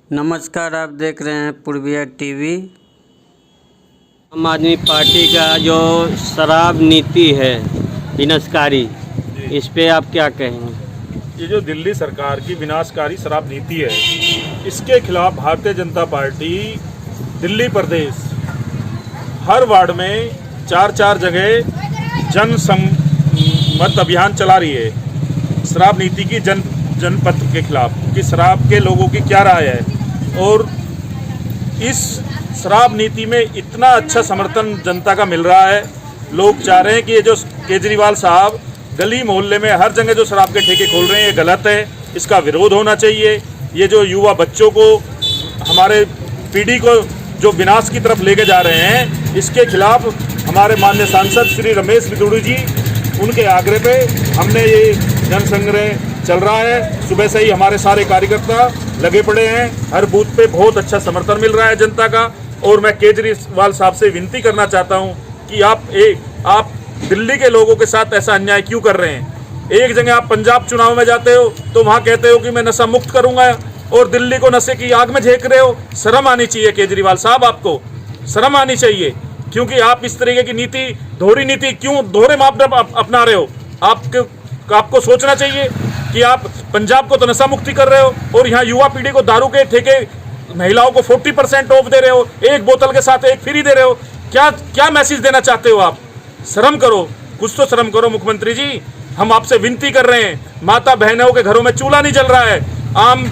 नमस्कार, आप देख रहे हैं पूर्विया टीवी। आम आदमी पार्टी का जो शराब नीति है विनाशकारी, इस पे आप क्या कहेंगे? ये जो दिल्ली सरकार की विनाशकारी शराब नीति है, इसके खिलाफ भारतीय जनता पार्टी दिल्ली प्रदेश हर वार्ड में 4-4 जगह जनसंमत अभियान चला रही है शराब नीति की जनपद के खिलाफ कि शराब के लोगों की क्या राय है। और इस शराब नीति में इतना अच्छा समर्थन जनता का मिल रहा है, लोग चाह रहे हैं कि ये जो केजरीवाल साहब गली मोहल्ले में हर जगह जो शराब के ठेके खोल रहे हैं, ये गलत है, इसका विरोध होना चाहिए। ये जो युवा बच्चों को, हमारे पीढ़ी को जो विनाश की तरफ लेके जा रहे हैं, इसके खिलाफ हमारे माननीय सांसद श्री रमेश बिदुड़ी जी, उनके आग्रह पे हमने ये जनसंग्रह चल रहा है। सुबह से ही हमारे सारे कार्यकर्ता लगे पड़े हैं, हर बूथ पे बहुत अच्छा समर्थन मिल रहा है जनता का। और मैं केजरीवाल साहब से विनती करना चाहता हूं कि आप दिल्ली के लोगों के साथ ऐसा अन्याय क्यों कर रहे हैं? एक जगह आप पंजाब चुनाव में जाते हो तो वहां कहते हो कि मैं नशा मुक्त करूंगा, और दिल्ली को नशे की आग में झेक रहे हो। शर्म आनी चाहिए केजरीवाल साहब, आपको शर्म आनी चाहिए, क्योंकि आप इस तरीके की नीति, दोहरी नीति क्यों, दोहरे मापदंड अपना रहे हो? आपको सोचना चाहिए कि आप पंजाब को तो नशा मुक्ति कर रहे हो और यहाँ युवा पीढ़ी को दारू के ठेके, महिलाओं को 40% ऑफ दे रहे हो, एक बोतल के साथ एक फ्री दे रहे हो। क्या मैसेज देना चाहते हो आप? शर्म करो, कुछ तो शर्म करो मुख्यमंत्री जी। हम आपसे विनती कर रहे हैं, माता बहनों के घरों में चूल्हा नहीं जल रहा है, आम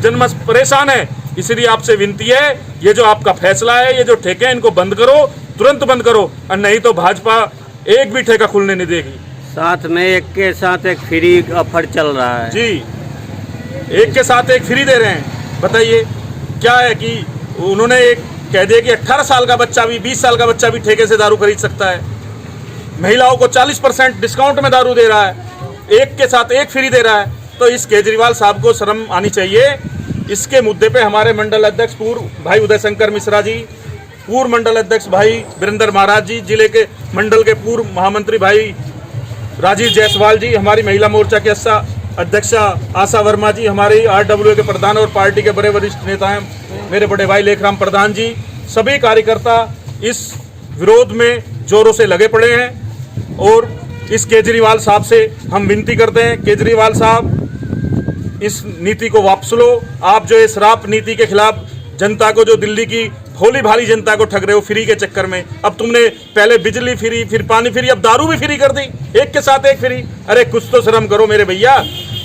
जनमानस परेशान है, इसलिए आपसे विनती है, ये जो आपका फैसला है, ये जो ठेके हैं, इनको बंद करो, तुरंत बंद करो, और नहीं तो भाजपा एक भी ठेका खुलने नहीं देगी। साथ में एक के साथ एक फ्री ऑफर चल रहा है जी, एक के साथ एक फ्री दे रहे हैं। बताइए क्या है कि उन्होंने एक कह दिया कि 18 साल का बच्चा भी, 20 साल का बच्चा भी ठेके से दारू खरीद सकता है, महिलाओं को 40% डिस्काउंट में दारू दे रहा है, एक के साथ एक फ्री दे रहा है। तो इस केजरीवाल साहब को शर्म आनी चाहिए। इसके मुद्दे पे हमारे मंडल अध्यक्ष पूर्व भाई उदय शंकर मिश्रा जी, पूर्व मंडल अध्यक्ष भाई वीरेंद्र महाराज जी, जिले के मंडल के पूर्व महामंत्री भाई राजीव जायसवाल जी, हमारी महिला मोर्चा के अध्यक्षा आशा वर्मा जी, हमारी RWA के प्रधान और पार्टी के बड़े वरिष्ठ नेता हैं मेरे बड़े भाई लेखराम प्रधान जी, सभी कार्यकर्ता इस विरोध में जोरों से लगे पड़े हैं। और इस केजरीवाल साहब से हम विनती करते हैं, केजरीवाल साहब इस नीति को वापस लो। आप जो इस शराब नीति के खिलाफ जनता को, जो दिल्ली की भोली भाली जनता को ठग रहे हो फ्री के चक्कर में। अब तुमने पहले बिजली फ्री, फिर पानी फ्री, अब दारू भी फ्री कर दी, एक के साथ एक फ्री। अरे कुछ तो शर्म करो मेरे भैया।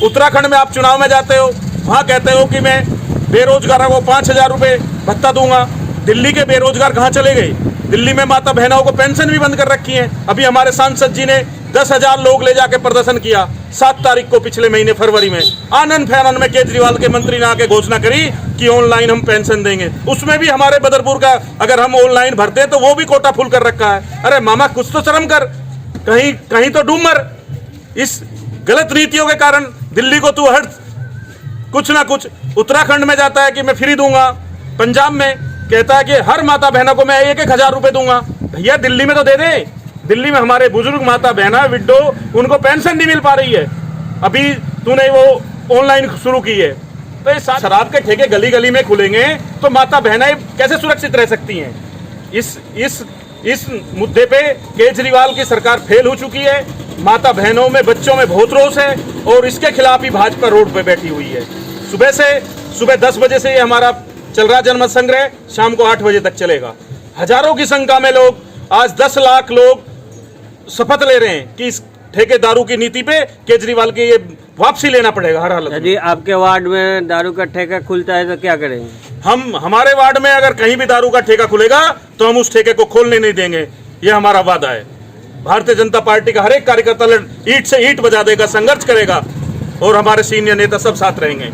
उत्तराखंड में आप चुनाव में जाते हो, वहां कहते हो कि मैं बेरोजगारों को 5,000 रुपये भत्ता दूंगा। दिल्ली के बेरोजगार कहाँ चले गए? दिल्ली में माता बहनों को पेंशन भी बंद कर रखी है। अभी हमारे सांसद जी ने 10,000 लोग ले जाके प्रदर्शन किया 7 तारीख को, पिछले महीने फरवरी में। आनंद फैनन में केजरीवाल के मंत्री ने आके घोषणा करी कि ऑनलाइन हम पेंशन देंगे। उसमें भी हमारे बदरपुर का अगर हम ऑनलाइन भरते हैं तो वो भी कोटा फुल कर रखा है। अरे मामा कुछ तो शर्म कर, कहीं तो डूब मर। इस गलत नीतियों के कारण दिल्ली को तू हर कुछ ना कुछ, उत्तराखंड में जाता है कि मैं फ्री दूंगा, पंजाब में कहता है कि हर माता बहनों को मैं 1,000 रुपए दूंगा। भैया दिल्ली में तो दे दे। दिल्ली में हमारे बुजुर्ग माता बहना, विडो, उनको पेंशन नहीं मिल पा रही है। अभी तूने वो ऑनलाइन शुरू की है, तो इस शराब के ठेके गली गली में खुलेंगे तो माता बहनाएं कैसे सुरक्षित रह सकती हैं? इस मुद्दे पे केजरीवाल की सरकार फेल हो चुकी है। माता बहनों में, बच्चों में बहुत रोष है और इसके खिलाफ ही भाजपा रोड पे बैठी हुई है। सुबह 10 बजे से ये हमारा चल रहा जनमत संग्रह, शाम को 8 बजे तक चलेगा। हजारों की संख्या में लोग, आज 10 लाख लोग शपथ ले रहे हैं कि इस ठेके दारू की नीति पे केजरीवाल की ये वापसी लेना पड़ेगा हर हालत में। यदि आपके वार्ड में दारू का ठेका खुलता है तो क्या करेंगे? हमारे वार्ड में अगर कहीं भी दारू का ठेका खुलेगा तो हम उस ठेके को खोलने नहीं देंगे, ये हमारा वादा है। भारतीय जनता पार्टी का हर एक कार्यकर्ता ईंट से ईंट बजा देगा, संघर्ष करेगा, और हमारे सीनियर नेता सब साथ रहेंगे।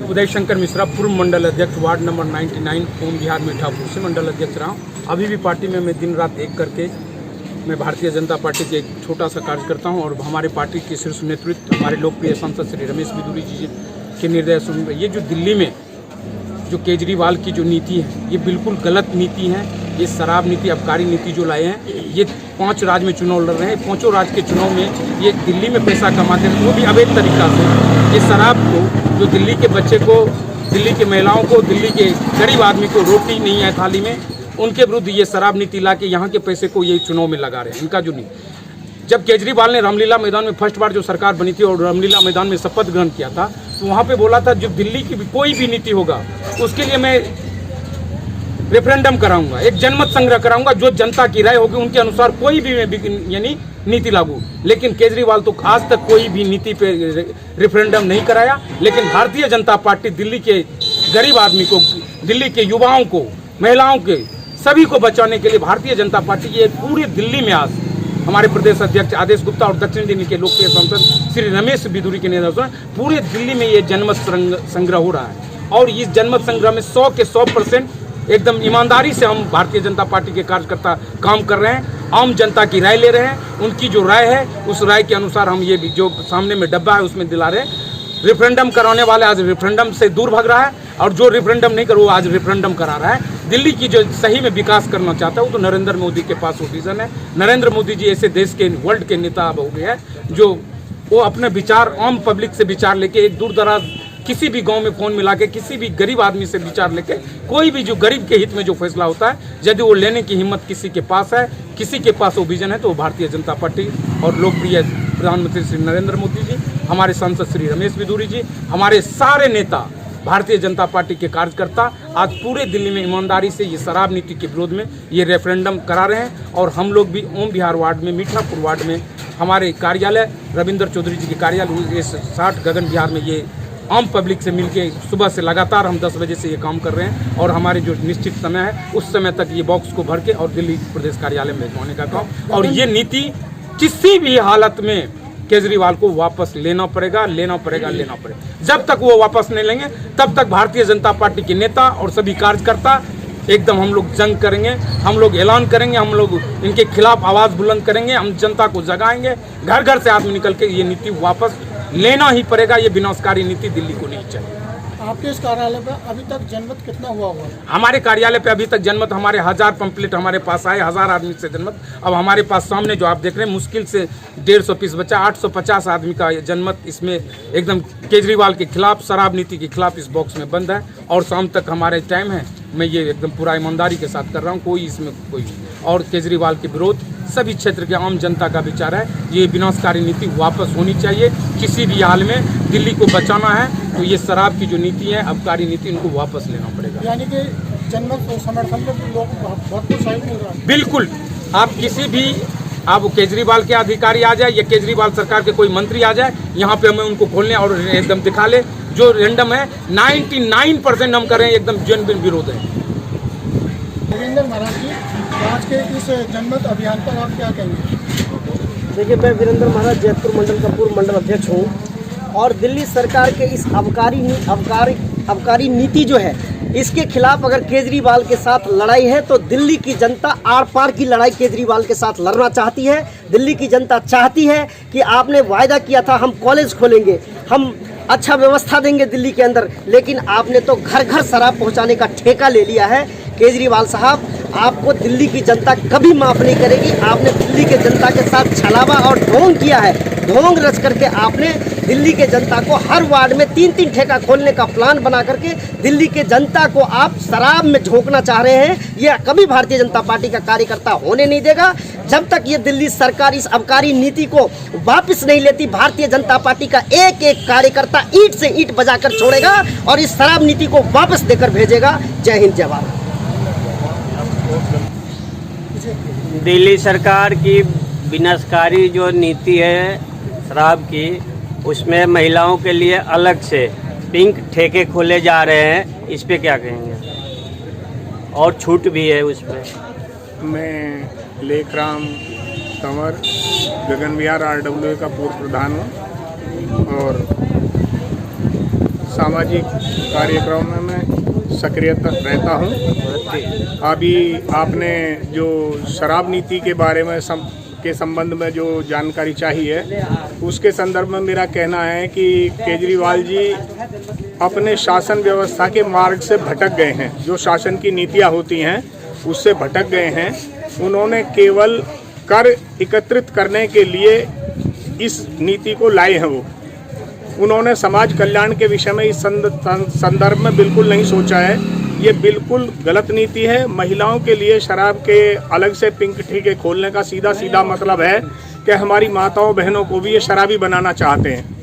उदय शंकर मिश्रा, पूर्व मंडल अध्यक्ष, वार्ड नंबर 99, ओम बिहार मीठापुर से मंडल अध्यक्ष रहा हूँ। अभी भी पार्टी में मैं दिन रात एक करके मैं भारतीय जनता पार्टी के एक छोटा सा कार्य करता हूँ। और हमारे पार्टी के शीर्ष नेतृत्व, हमारे लोकप्रिय सांसद श्री रमेश बिदुड़ी जी के निर्देश में, ये जो दिल्ली में जो केजरीवाल की जो नीति है, ये बिल्कुल गलत नीति है। ये शराब नीति, आबकारी नीति जो लाए हैं, ये 5 राज्य में चुनाव लड़ रहे हैं। 5 राज्य के चुनाव में ये दिल्ली में पैसा कमाते हैं, वो भी अवैध तरीका से। ये शराब को जो दिल्ली के बच्चे को दिल्ली के महिलाओं को, दिल्ली के गरीब आदमी को रोटी नहीं है थाली में, उनके विरुद्ध ये शराब नीति ला के यहाँ के पैसे को ये चुनाव में लगा रहे हैं। इनका जो नहीं, जब केजरीवाल ने रामलीला मैदान में फर्स्ट बार जो सरकार बनी थी और रामलीला मैदान में शपथ ग्रहण किया था, तो वहाँ पे बोला था जब दिल्ली की कोई भी नीति होगा उसके लिए मैं रेफरेंडम कराऊंगा, एक जनमत संग्रह कराऊंगा, जो जनता की राय होगी उनके अनुसार कोई भी यानी नीति लागू। लेकिन केजरीवाल तो आज तक कोई भी नीति पे रेफरेंडम नहीं कराया। लेकिन भारतीय जनता पार्टी दिल्ली के गरीब आदमी को, दिल्ली के युवाओं को, महिलाओं के सभी को बचाने के लिए भारतीय जनता पार्टी ये पूरे दिल्ली में आज हमारे प्रदेश अध्यक्ष आदेश गुप्ता और दक्षिण दिल्ली के लोकप्रिय सांसद श्री रमेश बिधूरी के नेतृत्व में पूरे दिल्ली में ये जनमत संग्रह हो रहा है। और इस जनमत संग्रह में 100 के 100% एकदम ईमानदारी से हम भारतीय जनता पार्टी के कार्यकर्ता काम कर रहे हैं, आम जनता की राय ले रहे हैं। उनकी जो राय है उस राय के अनुसार हम ये भी जो सामने में डब्बा है उसमें दिला रहे हैं। रेफरेंडम कराने वाले आज रेफरेंडम से दूर भाग रहा है और जो रेफरेंडम नहीं कर वो आज रेफरेंडम करा रहा है। दिल्ली की जो सही में विकास करना चाहता है वो तो नरेंद्र मोदी के पास वो विजन है। नरेंद्र मोदी जी ऐसे देश के वर्ल्ड के नेता अब हो गए हैं जो वो अपने विचार आम पब्लिक से विचार लेके एक दूर दराज किसी भी गांव में फोन मिला के किसी भी गरीब आदमी से विचार लेके कोई भी जो गरीब के हित में जो फैसला होता है यदि वो लेने की हिम्मत किसी के पास है, किसी के पास वो विजन है, तो भारतीय जनता पार्टी और लोकप्रिय प्रधानमंत्री श्री नरेंद्र मोदी जी, हमारे सांसद श्री रमेश बिधूरी जी, हमारे सारे नेता भारतीय जनता पार्टी के कार्यकर्ता आज पूरे दिल्ली में ईमानदारी से ये शराब नीति के विरोध में ये रेफरेंडम करा रहे हैं। और हम लोग भी ओम विहार वार्ड में, मीठापुर वार्ड में हमारे कार्यालय रविंद्र चौधरी जी के कार्यालय 60 गगन विहार में ये आम पब्लिक से मिलके सुबह से लगातार हम 10 बजे से ये काम कर रहे हैं। और हमारे जो निश्चित समय है उस समय तक ये बॉक्स को भर के और दिल्ली प्रदेश कार्यालय में भिजवाने का काम। और ये नीति किसी भी हालत में केजरीवाल को वापस लेना पड़ेगा। जब तक वो वापस नहीं लेंगे तब तक भारतीय जनता पार्टी के नेता और सभी कार्यकर्ता एकदम हम लोग जंग करेंगे, हम लोग ऐलान करेंगे, हम लोग इनके खिलाफ आवाज बुलंद करेंगे, हम जनता को जगाएंगे, घर घर से आदमी निकल के ये नीति वापस लेना ही पड़ेगा। ये विनाशकारी नीति दिल्ली को नहीं चाहिए। आपके इस कार्यालय पे अभी तक जनमत कितना हुआ है? हमारे कार्यालय पे अभी तक जनमत हमारे 1000 पंपलेट हमारे पास आए, 1000 आदमी से जनमत। अब हमारे पास सामने जो आप देख रहे हैं मुश्किल से 150 पीस बचा, 850 आदमी का जनमत इसमें एकदम केजरीवाल के खिलाफ, शराब नीति के खिलाफ इस बॉक्स में बंद है। और शाम तक हमारे टाइम है, मैं ये एकदम पूरा ईमानदारी के साथ कर रहा हूँ, कोई इसमें कोई। और केजरीवाल के विरोध सभी क्षेत्र के आम जनता का विचार है, ये विनाशकारी नीति वापस होनी चाहिए। किसी भी हाल में दिल्ली को बचाना है तो ये शराब की जो नीति है, अबकारी नीति, इनको वापस लेना पड़ेगा। यानी कि जनमत समर्थन में लोग बहुत सहयोग मिल रहा है। बिल्कुल, आप किसी भी आप केजरीवाल के अधिकारी आ जाए या केजरीवाल सरकार के कोई मंत्री आ जाए, यहाँ पे हमें उनको खोलने और एकदम दिखा ले। जो रैंडम है 99% हम कर रहे हैं एकदम जेन्युइन विरोध है। वीरेंद्र महाराज जी, आज के इस जनमत अभियान पर आप क्या कहेंगे? देखिए, मैं वीरेंद्र महाराज जयपुर मंडल का पूर्व मंडल अध्यक्ष हूँ और दिल्ली सरकार के इस अबकारी नीति जो है इसके खिलाफ अगर केजरीवाल के साथ लड़ाई है तो दिल्ली की जनता आर पार की लड़ाई केजरीवाल के साथ लड़ना चाहती है। दिल्ली की जनता चाहती है कि आपने वायदा किया था हम कॉलेज खोलेंगे, हम अच्छा व्यवस्था देंगे दिल्ली के अंदर, लेकिन आपने तो घर घर शराब पहुंचाने का ठेका ले लिया है। केजरीवाल साहब, आपको दिल्ली की जनता कभी माफ़ नहीं करेगी। आपने दिल्ली के जनता के साथ छलावा और ढोंग किया है। ढोंग रच करके आपने दिल्ली के जनता को हर वार्ड में 3-3 ठेका खोलने का प्लान बना करके दिल्ली के जनता को आप शराब में झोंकना चाह रहे हैं। ये कभी भारतीय जनता पार्टी का कार्यकर्ता होने नहीं देगा। जब तक ये दिल्ली सरकार इस अबकारी नीति को वापस नहीं लेती, भारतीय जनता पार्टी का एक एक कार्यकर्ता ईंट से ईंट बजाकर छोड़ेगा और इस शराब नीति को वापस देकर भेजेगा। जय हिंद, जय भारत। दिल्ली सरकार की विनाशकारी जो नीति है शराब की, उसमें महिलाओं के लिए अलग से पिंक ठेके खोले जा रहे हैं, इस पे क्या कहेंगे? और छूट भी है उसमें। मैं लेखराम तंवर गगन विहार RWA का पूर्व प्रधान हूँ और सामाजिक कार्यक्रमों में सक्रियता रहता हूँ। अभी आपने जो शराब नीति के बारे में के संबंध में जो जानकारी चाहिए, उसके संदर्भ में मेरा कहना है कि केजरीवाल जी अपने शासन व्यवस्था के मार्ग से भटक गए हैं। जो शासन की नीतियाँ होती हैं उससे भटक गए हैं। उन्होंने केवल कर एकत्रित करने के लिए इस नीति को लाए हैं। उन्होंने समाज कल्याण के विषय में इस संदर्भ में बिल्कुल नहीं सोचा है। ये बिल्कुल गलत नीति है। महिलाओं के लिए शराब के अलग से पिंक ठेके खोलने का सीधा सीधा मतलब है कि हमारी माताओं बहनों को भी ये शराबी बनाना चाहते हैं।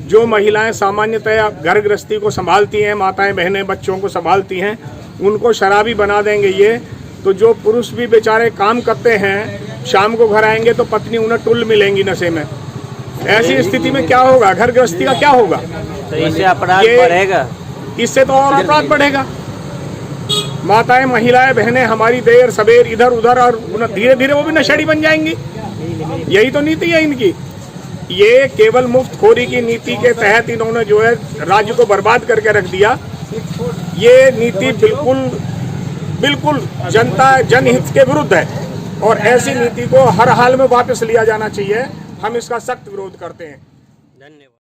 जो महिलाएं सामान्यतया घर गृहस्थी को संभालती हैं, माताएं बहनें बच्चों को संभालती हैं, उनको शराबी बना देंगे ये। तो जो पुरुष भी बेचारे काम करते हैं, शाम को घर आएंगे तो पत्नी उन्हें टुल मिलेंगी नशे में। ऐसी स्थिति में क्या होगा? घर गृहस्थी का क्या होगा? तो इससे अपराध बढ़ेगा। इससे तो और अपराध बढ़ेगा। माताएं महिलाएं बहनें हमारी देर सबेर इधर उधर, और धीरे धीरे वो भी नशेड़ी बन जाएंगी। यही तो नीति है इनकी। ये केवल मुफ्तखोरी की नीति के तहत इन्होंने जो है राज्य को बर्बाद करके रख दिया। ये नीति बिल्कुल जनहित के विरुद्ध है और ऐसी नीति को हर हाल में वापस लिया जाना चाहिए। हम इसका सख्त विरोध करते हैं। धन्यवाद।